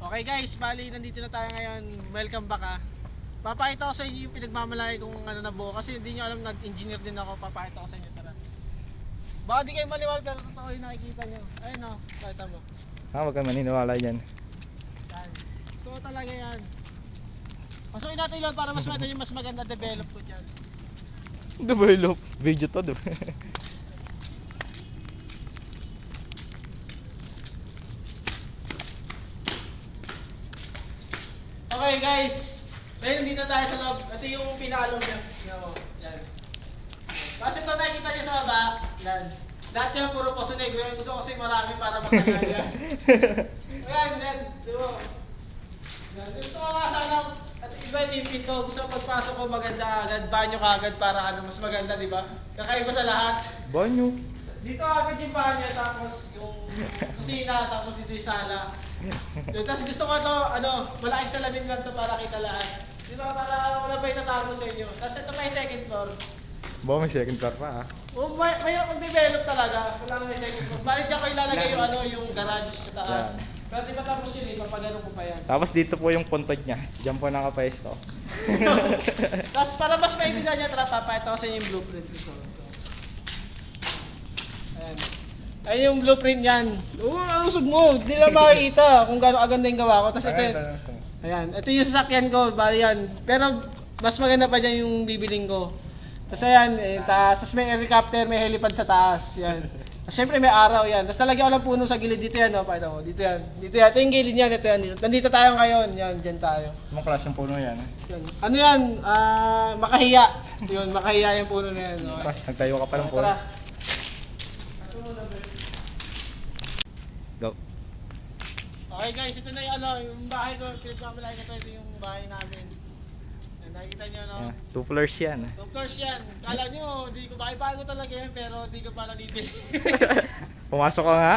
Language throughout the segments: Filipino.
Okay guys, bali nandito na tayo ngayon. Welcome back ah. Papakita ko sa inyo yung pinagmamalaki kung ano na buo. Kasi hindi nyo alam, nag-engineer din ako. Papakita ko sa inyo, tara. Baka di kayo maliwal pero totoo yung nakikita nyo. Ayun o, pakita mo. Wag kang maniniwala dyan. Yan. Totoo talaga yan. Pasukin natin lang para mas makita nyo mas maganda develop ko dyan. Develop. Video to, diba? Okay guys, ngayon nandito tayo sa loob. Ito yung pinaalog niya. Yan. Kasi ito nakikita niyo sa baba, yan. Lahat yan puro Poso Negro. Yung gusto ko kasi marami para magkakaya yan. Ayan, yan. Diba? Yan. Gusto ko nga sana, at iba yung pinto. Gusto ko pagpasok ko maganda agad, banyo ka agad para ano, mas maganda, di ba? Kakaiba sa lahat. Banyo. Dito agad yung banyo, tapos yung kusina, tapos dito yung sala. Tapos gusto ko ito, ano, malaking salamin lang ito para kita lahat. Di ba? Para wala pa itatago sa inyo. Tapos ito may second floor. Bawa may second floor pa ah. Oh, may mag-develop talaga. Wala nang may second floor. Bali dyan ko ilalagay yung ano, yung garage sa taas. Yan. Pero di ba tapos yun eh, papagano ko pa yan. Tapos dito po yung puntod niya. Diyan po nakapesto. Tapos para mas maintindihan niya, tara papakita ko sa inyo yung blueprint ito. Ayan. Ayan yung blueprint niyan. Oo, usog mo. Hindi lang makikita kung gaano aganda yung gawa ko. Tapos ito, ayan, ito yung sasakyan ko, bali yan. Pero mas maganda pa dyan yung bibiling ko. Tapos ayan, taas. Tapos may helicopter, may helipad sa taas. Yan. Tapos syempre may araw yan. Tapos talagyan ko ng puno sa gilid. Dito yan, no? Pakita mo. Dito yan. Dito yan. Ito yung gilid niyan. Ito yan. Dito. Nandito tayo ngayon. Yan, dyan tayo. Anong klaseng puno yan? Yan. Ano yan? Makahiya. Yun, makahiya yung puno na yan. Okay. Nagtayo ka pa ng puno. Tara. Go. Okay guys, ito na yung ano, yung bahay ko. Pinagmamalaki ko ito yung bahay namin. Yan, nakikita nyo, no? Yeah. 2 floors yan. 2 floors yan. Kala nyo, di ko bahay-bahay ko talaga yan, pero di ko pa nabibili. Pumasok ka nga.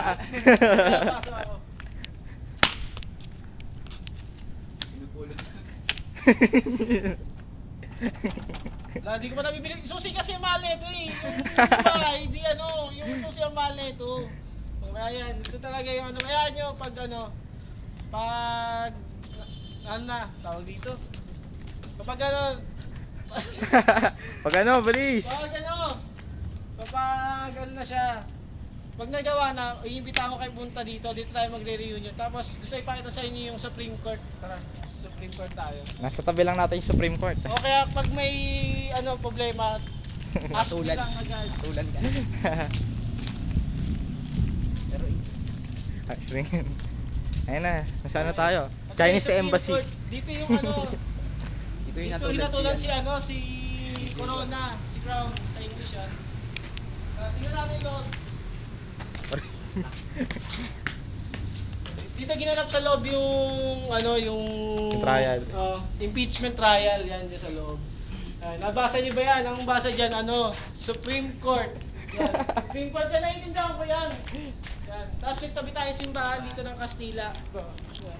Pasok ako. Wala, di ko pa nabibili. Susi kasi ang mahal nito eh. Yung bahay, di ano, yung susi ang mahal nito. So, kaya yan, ito talaga yung ano, kaya nyo pag ano, pag, ano na, tawag dito. Kapag ano, Pag ano, bilis. kapag ano na siya, pag nagawa na, iimbitahan ko kayo punta dito, dito tayo magre-reunion. Tapos gusto ipakita sa inyo yung Supreme Court. Tara, Supreme Court tayo. Nasa tabi lang natin yung Supreme Court. O kaya pag may ano problema, ask me lang agad. Tulan ka. Pero Ayun na, nasaan na tayo? At Chinese yung Supreme Embassy. Court, dito yung ano, ito yung dito hinatulan si ano, si Corona, si Crown sa English ah. Tingnan namin loob. Dito ginanap sa loob yung ano, yung Trial. impeachment trial yan dyan sa loob. Nabasa niyo ba yan? Ang basa diyan ano, Supreme Court. Yan. Supreme Court yan, naiintindihan ko yan. Yan. Tapos yung tabi tayong simbahan dito ng Kastila. Yan.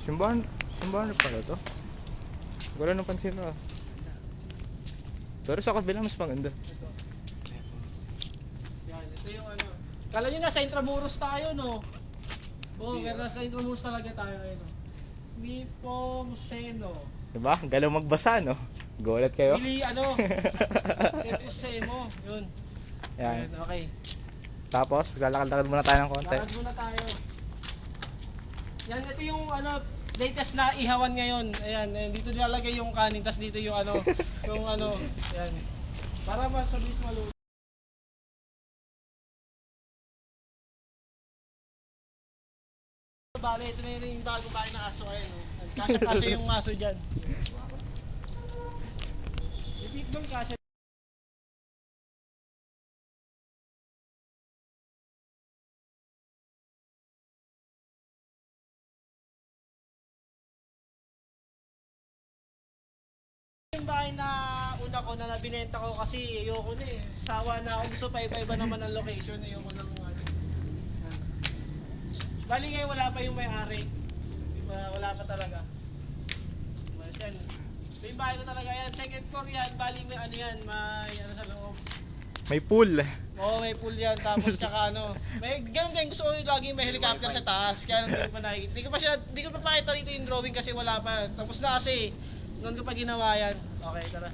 Simbahan na pala to. Wala nang pansin na. Pero sa kabila mas maganda. Ito. Yan, ito yung ano. Kala nyo nasa Intramuros tayo, no? Oo, pero nasa Intramuros talaga tayo ngayon, no? Nepomuceno. Diba? Galaw magbasa, no? Gulat kayo? Bili, ano? Nepomuceno. Yun. Yan. Okay. Tapos, lalakad-lakad muna tayo ng konti. Lakad muna tayo. Yan, ito yung ano, latest na ihawan ngayon. Ayan, dito nilalagay yung kanin, tas dito yung ano, yung ano, yan. Para mabilis maluto. Bale, ito na yung bagong bahay na aso ayun, no? Kasya-kasya yung aso dyan. Ipit doon kasya. Yung bahay na una ko na binenta ko kasi ayoko na eh. Sawa na ako, gusto pa iba-iba naman ang location, ayoko nang ano. Yan. Bali ngayon wala pa yung may-ari. Diba, wala pa talaga. Mas yan. Ito yung bahay ko talaga yan. Second floor yan, bali may ano yan, may ano sa loob. May pool. Oo, may pool yan. Tapos tsaka ano, may ganun din. Gusto ko lagi may helicopter sa taas. Kaya hindi ko pa nakikita. Hindi ko pa pakita dito yung drawing kasi wala pa. Tapos na kasi. Noon ko pa ginawa yan. Okay, tara.